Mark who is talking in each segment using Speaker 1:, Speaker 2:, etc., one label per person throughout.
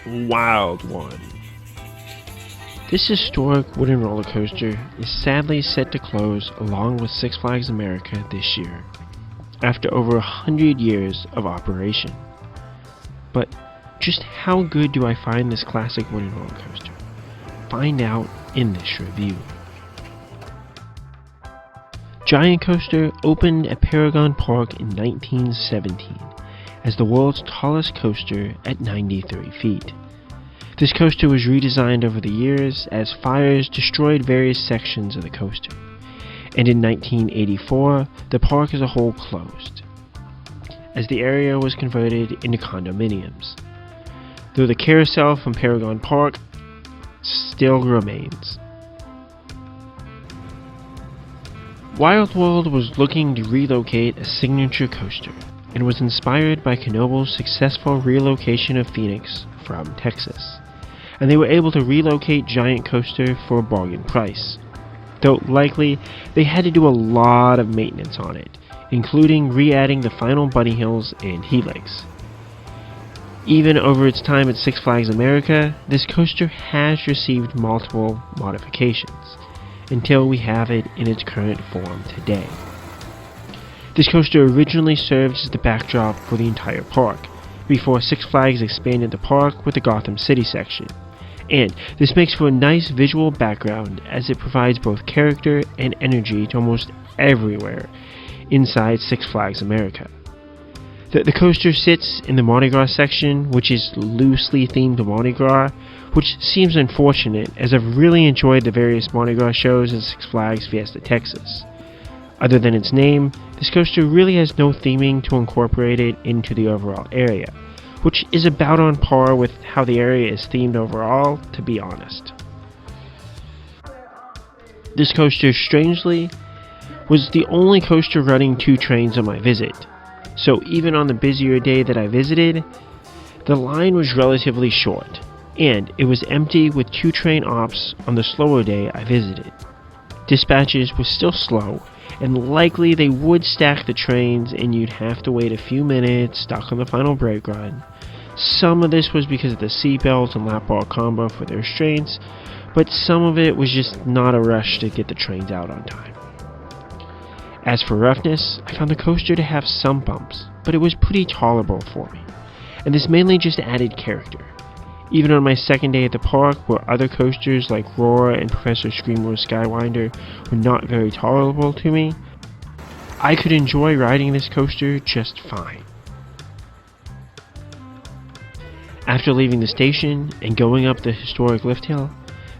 Speaker 1: Wild One. This historic wooden roller coaster is sadly set to close along with Six Flags America this year, after over 100 years of operation. But just how good do I find this classic wooden roller coaster? Find out in this review. Giant Coaster opened at PARAGON Park in 1917 as the world's tallest coaster at 93 feet. This coaster was redesigned over the years as fires destroyed various sections of the coaster, and in 1984 the park as a whole closed, as the area was converted into condominiums, though the carousel from PARAGON Park still remains. Wild World was looking to relocate a signature coaster and was inspired by Canobie's successful relocation of Phoenix from Texas, and they were able to relocate Giant Coaster for a bargain price, though likely they had to do a lot of maintenance on it, including re-adding the final bunny hills and helix. Even over its time at Six Flags America, this coaster has received multiple modifications, until we have it in its current form today. This coaster originally served as the backdrop for the entire park, before Six Flags expanded the park with the Gotham City section, and this makes for a nice visual background as it provides both character and energy to almost everywhere inside Six Flags America. The coaster sits in the Mardi Gras section, which is loosely themed to Mardi Gras, which seems unfortunate as I've really enjoyed the various Mardi Gras shows at Six Flags Fiesta Texas. Other than its name, this coaster really has no theming to incorporate it into the overall area, which is about on par with how the area is themed overall, to be honest. This coaster, strangely, was the only coaster running 2 trains on my visit, so even on the busier day that I visited, the line was relatively short, and it was empty with 2 train ops on the slower day I visited. Dispatches was still slow, and likely they would stack the trains and you'd have to wait a few minutes stuck on the final brake run. Some of this was because of the seatbelt and lap bar combo for the restraints, but some of it was just not a rush to get the trains out on time. As for roughness, I found the coaster to have some bumps, but it was pretty tolerable for me, and this mainly just added character. Even on my second day at the park, where other coasters like Roar and Professor Screamer's Skywinder were not very tolerable to me, I could enjoy riding this coaster just fine. After leaving the station and going up the historic lift hill,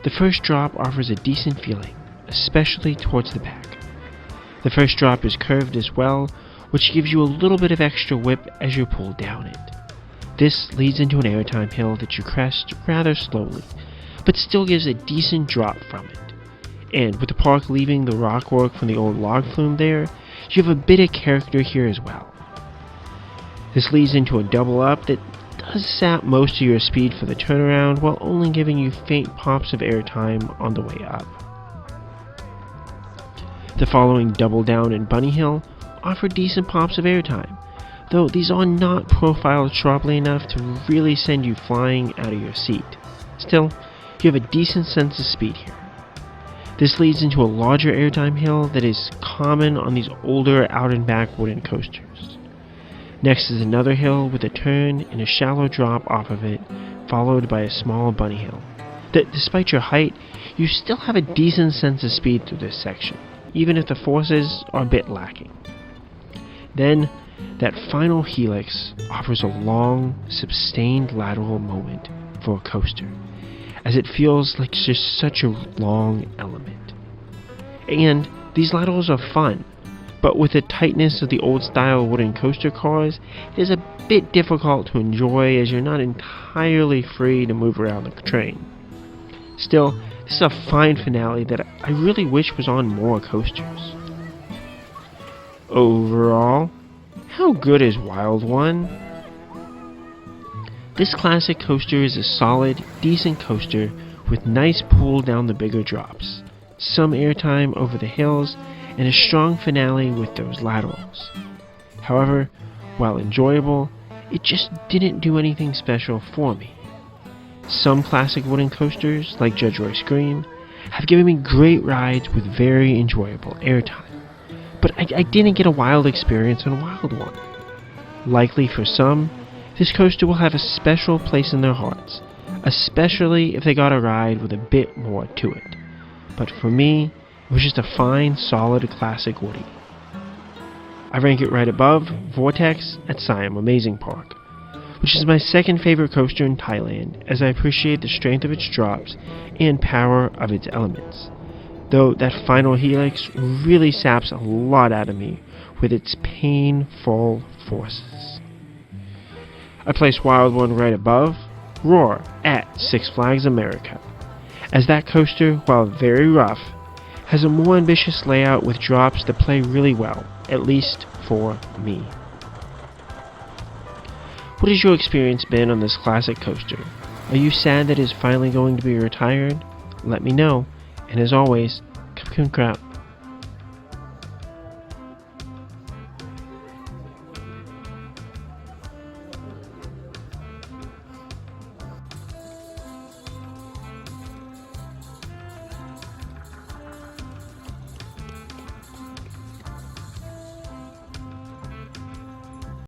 Speaker 1: the first drop offers a decent feeling, especially towards the back. The first drop is curved as well, which gives you a little bit of extra whip as you pull down it. This leads into an airtime hill that you crest rather slowly, but still gives a decent drop from it. And with the park leaving the rockwork from the old log flume there, you have a bit of character here as well. This leads into a double up that does sap most of your speed for the turnaround while only giving you faint pops of airtime on the way up. The following double down and bunny hill offer decent pops of airtime, though these are not profiled sharply enough to really send you flying out of your seat. Still, you have a decent sense of speed here. This leads into a larger airtime hill that is common on these older out and back wooden coasters. Next is another hill with a turn and a shallow drop off of it, followed by a small bunny hill. That despite your height, you still have a decent sense of speed through this section, even if the forces are a bit lacking. Then, that final helix offers a long, sustained lateral moment for a coaster, as it feels like just such a long element. And these laterals are fun, but with the tightness of the old-style wooden coaster cars, it is a bit difficult to enjoy as you're not entirely free to move around the train. Still, this is a fine finale that I really wish was on more coasters. Overall, how good is Wild One? This classic coaster is a solid, decent coaster with nice pull down the bigger drops, some airtime over the hills, and a strong finale with those laterals. However, while enjoyable, it just didn't do anything special for me. Some classic wooden coasters, like Judge Roy Scream, have given me great rides with very enjoyable airtime, but I didn't get a wild experience on Wild One. Likely for some, this coaster will have a special place in their hearts, especially if they got a ride with a bit more to it. But for me, it was just a fine, solid classic Woody. I rank it right above Vortex at Siam Amazing Park, which is my second favorite coaster in Thailand, as I appreciate the strength of its drops and power of its elements, though that final helix really saps a lot out of me with its painful forces. I place Wild One right above Roar at Six Flags America, as that coaster, while very rough, has a more ambitious layout with drops that play really well, at least for me. What has your experience been on this classic coaster? Are you sad that it is finally going to be retired? Let me know, and as always, keep crap.